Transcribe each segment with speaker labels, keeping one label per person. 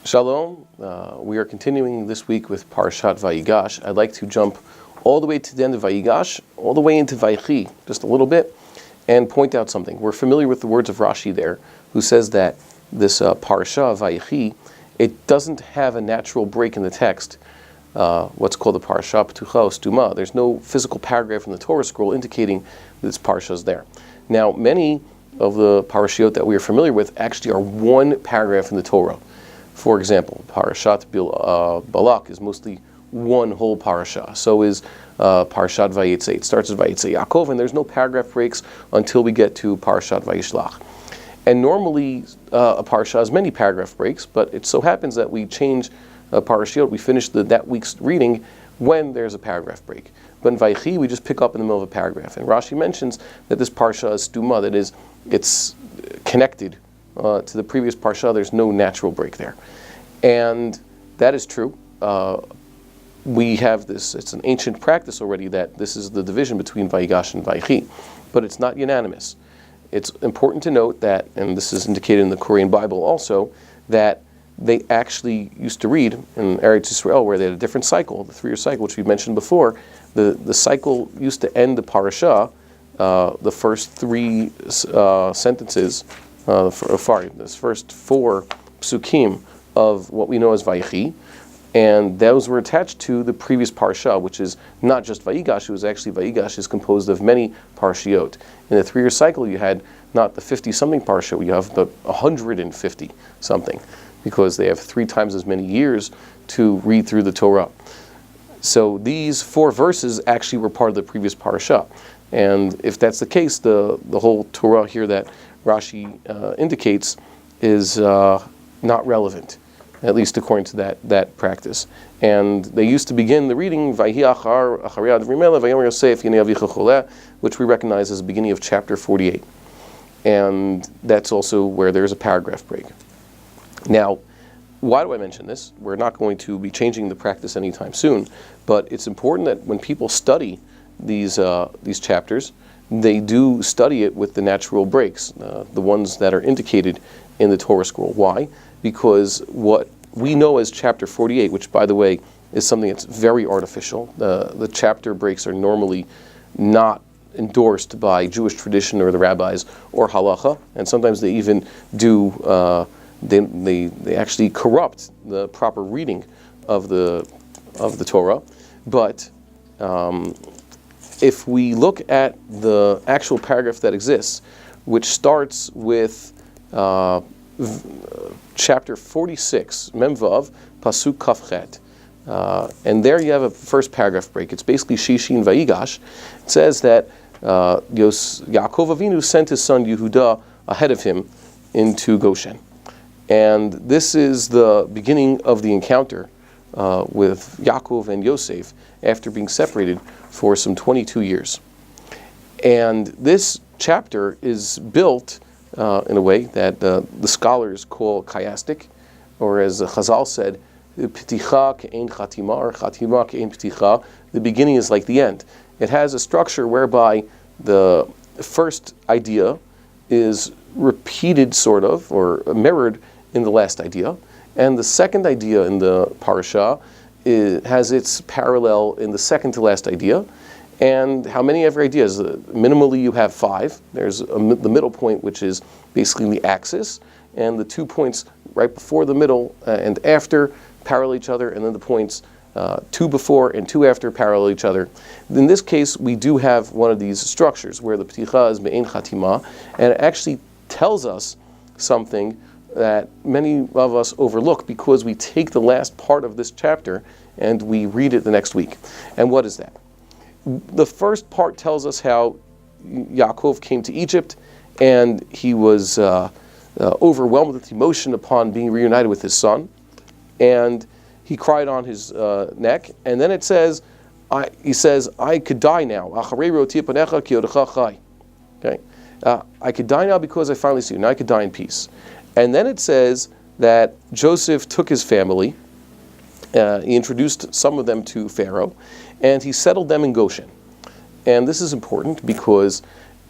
Speaker 1: Shalom. We are continuing this week with Parashat Vayigash. I'd like to jump all the way to the end of Vayigash, all the way into Vayichi, just a little bit, and point out something. We're familiar with the words of Rashi there, who says that this Parasha Vayichi, it doesn't have a natural break in the text, what's called the Parasha P'tucha Stuma. There's no physical paragraph in the Torah scroll indicating that this Parasha is there. Now, many of the Parashiot that we are familiar with actually are one paragraph in the Torah. For example, Parashat Balak is mostly one whole parasha. So is Parashat Vayetze. It starts with Vayetze Yaakov, and there's no paragraph breaks until we get to Parashat Vayishlach. And normally a parasha has many paragraph breaks, but it so happens that we change a parashiot, we finish that week's reading when there's a paragraph break. But in Vayichi, we just pick up in the middle of a paragraph. And Rashi mentions that this parasha is stuma, that is, it's connected to the previous parsha. There's no natural break there. And that is true. We have this, it's an ancient practice already that this is the division between Vayigash and Vayichi, but it's not unanimous. It's important to note that, and this is indicated in the Korean Bible also, that they actually used to read in Eretz Yisrael where they had a different cycle, the 3-year cycle, which we mentioned before. The cycle used to end the parasha, the first 3 sentences, this first 4 psukim of what we know as Vayichi, and those were attached to the previous parsha, which is not just Vayigash. It was actually Vayigash is composed of many parshiot. In the 3-year cycle, you had not the 50-something parsha, you have the 150-something, because they have 3 times as many years to read through the Torah. So these 4 verses actually were part of the previous parasha. And if that's the case, the whole Torah here that Rashi indicates is not relevant, at least according to that practice. And they used to begin the reading, which we recognize as the beginning of chapter 48. And that's also where there's a paragraph break. Now, why do I mention this? We're not going to be changing the practice anytime soon, but it's important that when people study these chapters, they do study it with the natural breaks, the ones that are indicated in the Torah scroll. Why? Because what we know as chapter 48, which by the way is something that's very artificial, the chapter breaks are normally not endorsed by Jewish tradition or the rabbis or halacha, and sometimes they even do, they actually corrupt the proper reading of the Torah. But if we look at the actual paragraph that exists, which starts with chapter 46, Memvav, Pasuk Kafchet, and there you have a first paragraph break. It's basically Shishi and Vayigash. It says that Yaakov Avinu sent his son Yehuda ahead of him into Goshen. And this is the beginning of the encounter with Yaakov and Yosef after being separated for some 22 years. And this chapter is built in a way that the scholars call chiastic, or as Chazal said, P'ticha ke'ein chatima, or chatima ke'ein p'ticha. The beginning is like the end. It has a structure whereby the first idea is repeated, sort of, or mirrored in the last idea, and the second idea in the parasha has its parallel in the second to last idea. And how many every ideas? Minimally you have 5. There's the middle point, which is basically the axis, and the 2 points right before the middle and after parallel each other, and then the points 2 before and 2 after parallel each other. In this case, we do have one of these structures where the p'ticha is me'ein chatima, and it actually tells us something that many of us overlook because we take the last part of this chapter and we read it the next week. And what is that? The first part tells us how Yaakov came to Egypt and he was overwhelmed with emotion upon being reunited with his son, and he cried on his neck. And then it says, he says, I could die now. Okay, I could die now because I finally see you. Now I could die in peace. And then it says that Joseph took his family, he introduced some of them to Pharaoh, and he settled them in Goshen. And this is important because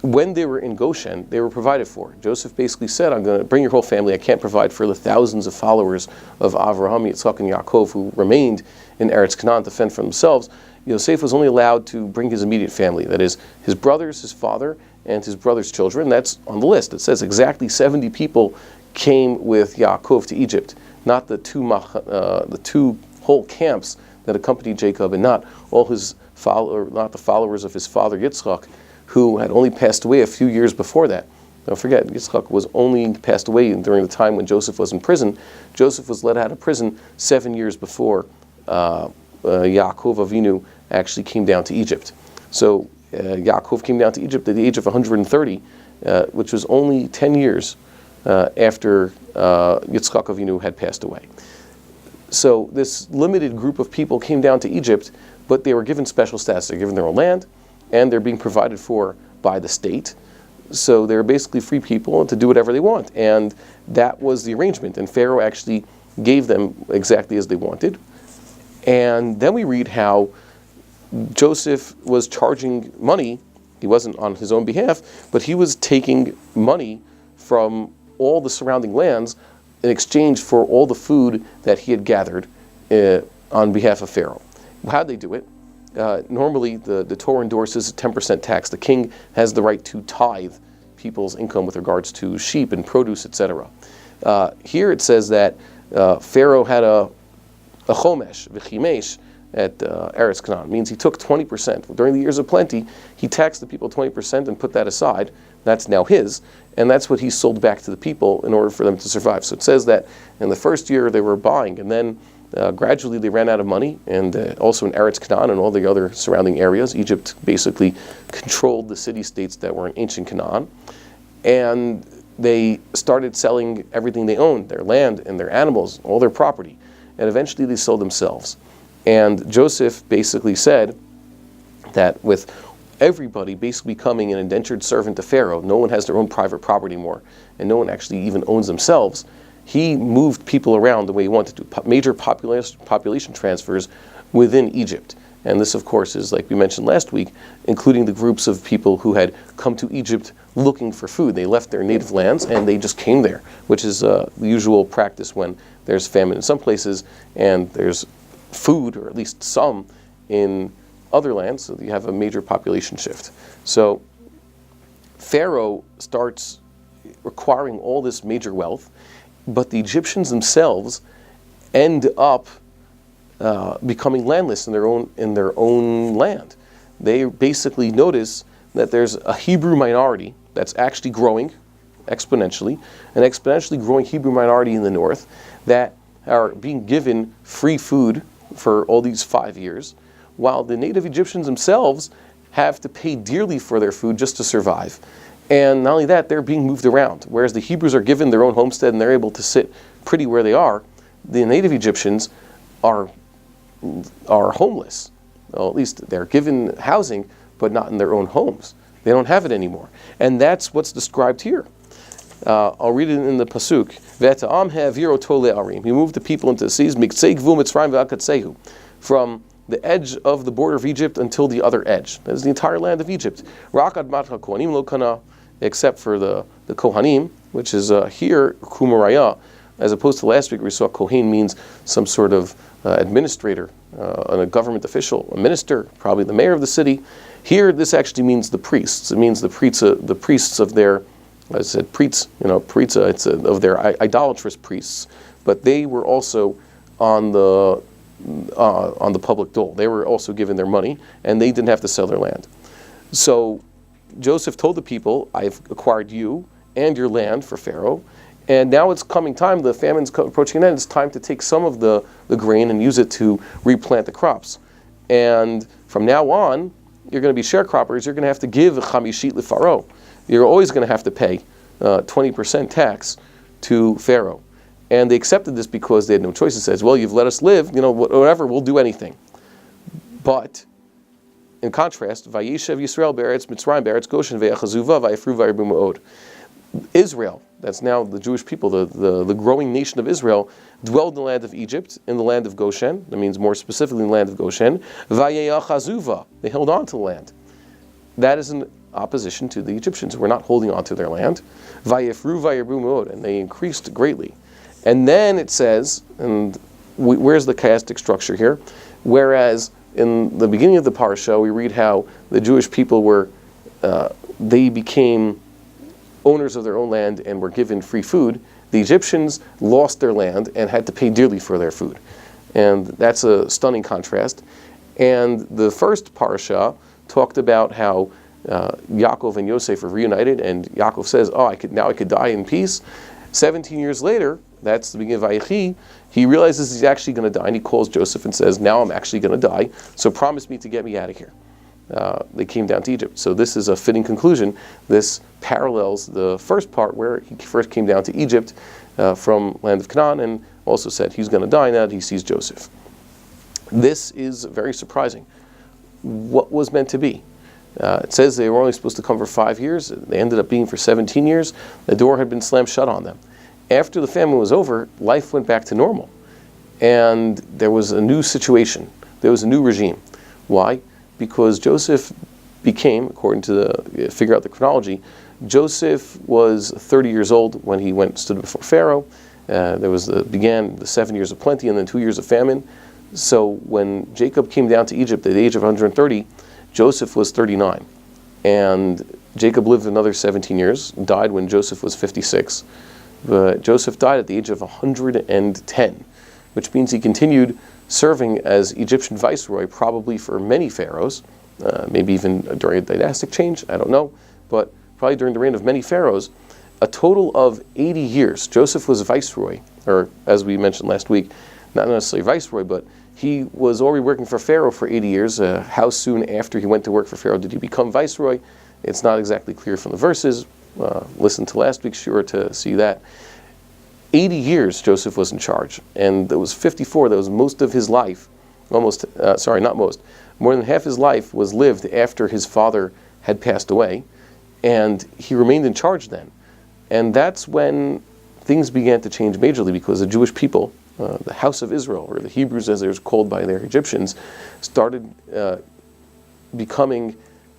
Speaker 1: when they were in Goshen, they were provided for. Joseph basically said, I'm going to bring your whole family. I can't provide for the thousands of followers of Avraham, Yitzchak, and Yaakov who remained in Eretz Canaan to fend for themselves. Yosef was only allowed to bring his immediate family, that is, his brothers, his father, and his brother's children. That's on the list. It says exactly 70 people came with Yaakov to Egypt, not the two whole camps that accompanied Jacob, and not all his not the followers of his father Yitzchak, who had only passed away a few years before that. Don't forget, Yitzchak was only passed away during the time when Joseph was in prison. Joseph was let out of prison 7 years before Yaakov Avinu actually came down to Egypt. So Yaakov came down to Egypt at the age of 130, which was only 10 years after Yitzchak Avinu had passed away. So this limited group of people came down to Egypt, but they were given special status. They're given their own land, and they're being provided for by the state. So they're basically free people to do whatever they want. And that was the arrangement. And Pharaoh actually gave them exactly as they wanted. And then we read how Joseph was charging money. He wasn't on his own behalf, but he was taking money from all the surrounding lands in exchange for all the food that he had gathered on behalf of Pharaoh. How'd they do it? Normally, the Torah endorses a 10% tax. The king has the right to tithe people's income with regards to sheep and produce, etc. Here it says that Pharaoh had a chomesh, v'chimesh, at Eretz Canaan. It means he took 20%. During the years of plenty, he taxed the people 20% and put that aside. That's now his, and that's what he sold back to the people in order for them to survive. So it says that in the first year they were buying, and then gradually they ran out of money, and also in Eretz Canaan and all the other surrounding areas. Egypt basically controlled the city-states that were in ancient Canaan, and they started selling everything they owned, their land and their animals, all their property, and eventually they sold themselves. And Joseph basically said that with everybody basically becoming an indentured servant to Pharaoh, no one has their own private property anymore, and no one actually even owns themselves. He moved people around the way he wanted to, major population transfers within Egypt. And this, of course, is, like we mentioned last week, including the groups of people who had come to Egypt looking for food. They left their native lands and they just came there, which is the usual practice when there's famine in some places and there's food, or at least some, in other lands, so you have a major population shift. So Pharaoh starts acquiring all this major wealth, but the Egyptians themselves end up becoming landless in their own land. They basically notice that there's a Hebrew minority that's actually growing exponentially, an exponentially growing Hebrew minority in the north that are being given free food for all these 5 years, while the native Egyptians themselves have to pay dearly for their food just to survive. And not only that, they're being moved around. Whereas the Hebrews are given their own homestead and they're able to sit pretty where they are, the native Egyptians are homeless. Well, at least they're given housing, but not in their own homes. They don't have it anymore. And that's what's described here. I'll read it in the Pasuk. He moved the people into the seas, from the edge of the border of Egypt until the other edge. That is the entire land of Egypt. Except for the Kohanim, which is here, Kumaraya, as opposed to last week we saw Kohen means some sort of administrator, a government official, a minister, probably the mayor of the city. Here, this actually means the priests. It means the priests of their, I said priests, it's of their idolatrous priests. But they were also on the public dole. They were also given their money, and they didn't have to sell their land. So Joseph told the people, I've acquired you and your land for Pharaoh, and now it's coming time, the famine's approaching an end, it's time to take some of the grain and use it to replant the crops. And from now on, you're going to be sharecroppers, you're going to have to give chamishit leFaro. You're always going to have to pay 20% tax to Pharaoh. And they accepted this because they had no choice. It says, well, you've let us live, whatever, we'll do anything. But in contrast, Vayishev Yisrael be'eretz Mitzrayim be'eretz Goshen ve'achazuva va'yafru va'yirbu ma'od. Israel, that's now the Jewish people, the growing nation of Israel, dwelled in the land of Egypt, in the land of Goshen. That means more specifically in the land of Goshen. Va'yechazuva, they held on to the land. that is in opposition to the Egyptians, who were not holding on to their land. Vayifru vayirbu meod, and they increased greatly. And then it says, and where's the chiastic structure here? Whereas in the beginning of the parsha, we read how the Jewish people were, they became owners of their own land and were given free food. The Egyptians lost their land and had to pay dearly for their food. And that's a stunning contrast. And the first parsha talked about how Yaakov and Yosef are reunited, and Yaakov says, "Oh, I could die in peace." 17 years later, that's the beginning of Vayichi, he realizes he's actually going to die, and he calls Joseph and says, "Now I'm actually going to die, so promise me to get me out of here." They came down to Egypt. So this is a fitting conclusion. This parallels the first part where he first came down to Egypt from land of Canaan, and also said he's going to die now that he sees Joseph. This is very surprising. What was meant to be? It says they were only supposed to come for 5 years. They ended up being for 17 years. The door had been slammed shut on them. After the famine was over, life went back to normal. And there was a new situation. There was a new regime. Why? Because Joseph became, according to figure out the chronology, Joseph was 30 years old when he stood before Pharaoh. Began the 7 years of plenty and then 2 years of famine. So when Jacob came down to Egypt at the age of 130, Joseph was 39. And Jacob lived another 17 years, died when Joseph was 56. But Joseph died at the age of 110, which means he continued serving as Egyptian viceroy probably for many pharaohs, maybe even during a dynastic change, I don't know, but probably during the reign of many pharaohs. A total of 80 years, Joseph was viceroy, or as we mentioned last week, not necessarily viceroy, but he was already working for Pharaoh for 80 years. How soon after he went to work for Pharaoh did he become viceroy? It's not exactly clear from the verses. Listen to last week's shiur to see that. 80 years Joseph was in charge, and there was 54. That was most of his life. More than half his life was lived after his father had passed away, and he remained in charge then. And that's when things began to change majorly, because the Jewish people, the house of Israel, or the Hebrews as they were called by their Egyptians, started becoming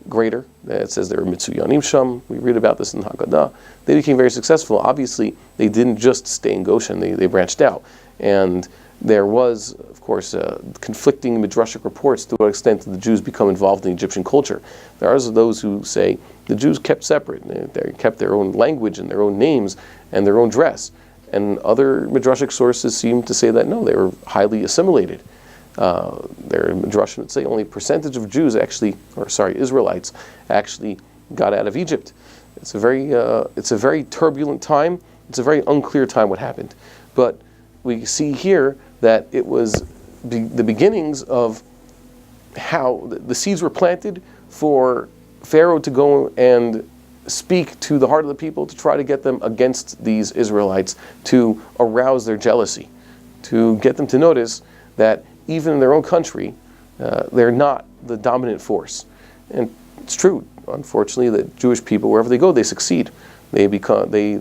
Speaker 1: greater. It says they were Mitsuyanim Sham. We read about this in Haggadah. They became very successful. Obviously, they didn't just stay in Goshen. They branched out. And there was, of course, conflicting midrashic reports to what extent did the Jews become involved in Egyptian culture. There are those who say the Jews kept separate. They kept their own language and their own names and their own dress. And other midrashic sources seem to say that no, they were highly assimilated. There are midrashim that say only a percentage of Israelites actually got out of Egypt. It's a very turbulent time. It's a very unclear time what happened. But we see here that it was the beginnings of how the seeds were planted for Pharaoh to go and speak to the heart of the people to try to get them against these Israelites, to arouse their jealousy, to get them to notice that even in their own country, they're not the dominant force. And it's true, unfortunately, that Jewish people, wherever they go, they succeed. They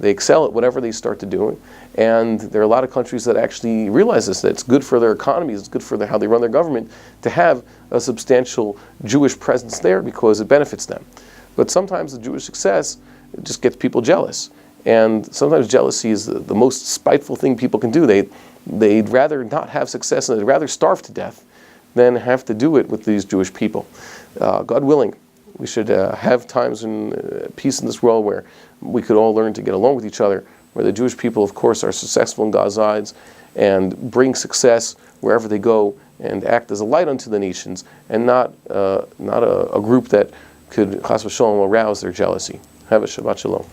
Speaker 1: excel at whatever they start to do. And there are a lot of countries that actually realize this, that it's good for their economies, it's good for how they run their government, to have a substantial Jewish presence there because it benefits them. But sometimes the Jewish success just gets people jealous. And sometimes jealousy is the most spiteful thing people can do. They'd rather not have success, and they'd rather starve to death than have to do it with these Jewish people. God willing, we should have times in peace in this world where we could all learn to get along with each other, where the Jewish people, of course, are successful in God's eyes and bring success wherever they go and act as a light unto the nations, and not a group that could, chas v'shalom, arouse their jealousy. Have a Shabbat Shalom.